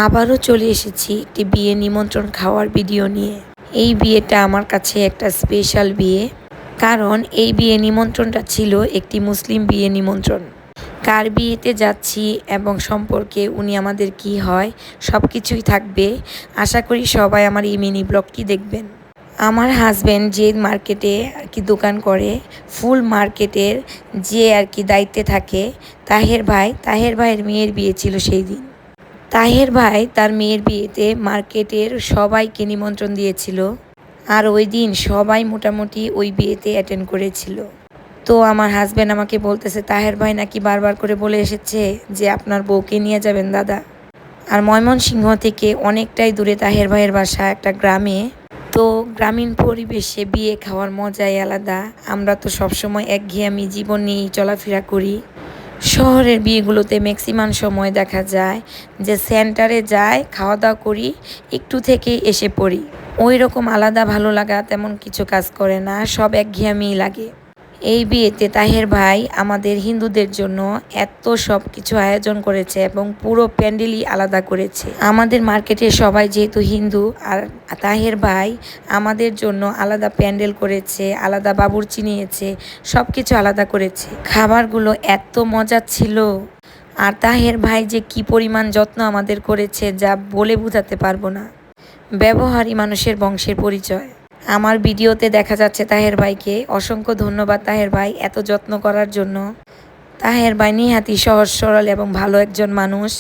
আবারও চলে এসেছি একটি বিয়ে নিমন্ত্রণ খাওয়ার ভিডিও নিয়ে। এই বিয়েটা আমার কাছে একটা স্পেশাল বিয়ে, কারণ এই বিয়ে নিমন্ত্রণটা ছিল একটি মুসলিম বিয়ে নিমন্ত্রণ। কার বিয়েতে যাচ্ছি এবং সম্পর্কে উনি আমাদের কি হয় সব কিছুই থাকবে। আশা করি সবাই আমার এই মিনি ব্লগটি দেখবেন। আমার হাজব্যান্ড যে মার্কেটে দোকান করে, ফুল মার্কেটের যে দায়িত্বে থাকে, তাহের ভাইয়ের মেয়ের বিয়ে ছিল সেই দিন। তাহের ভাই তার মেয়ের বিয়েতে মার্কেটের সবাইকে নিমন্ত্রণ দিয়েছিল, আর ওই দিন সবাই মোটামুটি ওই বিয়েতে অ্যাটেন্ড করেছিল। তো আমার হাজব্যান্ড আমাকে বলতেছে তাহের ভাই নাকি বারবার করে বলে এসেছে যে আপনার বউকে নিয়ে যাবেন দাদা। আর ময়মনসিংহ থেকে অনেকটাই দূরে তাহের ভাইয়ের বাসা, একটা গ্রামে। তো গ্রামীণ পরিবেশে বিয়ে খাওয়ার মজাই আলাদা। আমরা তো সবসময় একঘেয়েমি জীবন নিয়েই চলাফেরা করি। শহরের বিয়েগুলোতে ম্যাক্সিমাম সময় দেখা যায় যে সেন্টারে যায়, খাওয়া দাওয়া করি, একটু থেকে এসে পড়ি। ওই রকম আলাদা ভালো লাগা তেমন কিছু কাজ করে না, সব একঘেয়েমিই লাগে। এই বিয়েতে তাহের ভাই আমাদের হিন্দুদের জন্য এত সব কিছু আয়োজন করেছে এবং পুরো প্যান্ডেলই আলাদা করেছে। আমাদের মার্কেটের সবাই যেহেতু হিন্দু, আর তাহের ভাই আমাদের জন্য আলাদা প্যান্ডেল করেছে, আলাদা বাবুর্চি নিয়েছে, সব কিছু আলাদা করেছে। খাবারগুলো এত মজার ছিল, আর তাহের ভাই যে কি পরিমাণ যত্ন আমাদের করেছে যা বলে বোঝাতে পারবো না। ব্যবহারই মানুষের বংশের পরিচয়। আমার ভিডিওতে দেখা যাচ্ছে তাহের ভাইকে। অসংখ্য ধন্যবাদ তাহের ভাই এত যত্ন করার জন্য। তাহের ভাই নিহাতি সহজ সরল এবং ভালো একজন মানুষ।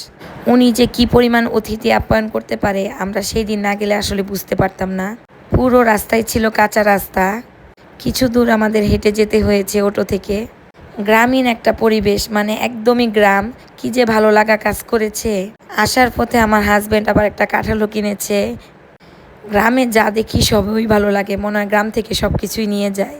উনি যে কি পরিমাণ অতিথি আপ্যায়ন করতে পারে আমরা সেই দিন না গেলে আসলে বুঝতে পারতাম না। পুরো রাস্তায় ছিল কাঁচা রাস্তা, কিছু দূর আমাদের হেঁটে যেতে হয়েছে অটো থেকে। গ্রামীণ একটা পরিবেশ, মানে একদমই গ্রাম। কি যে ভালো লাগা কাজ করেছে। আসার পথে আমার হাজব্যান্ড আবার একটা কাঁঠালও কিনেছে। গ্রামে যা দেখি সবই ভালো লাগে, মনে হয় গ্রাম থেকে সব কিছুই নিয়ে যায়।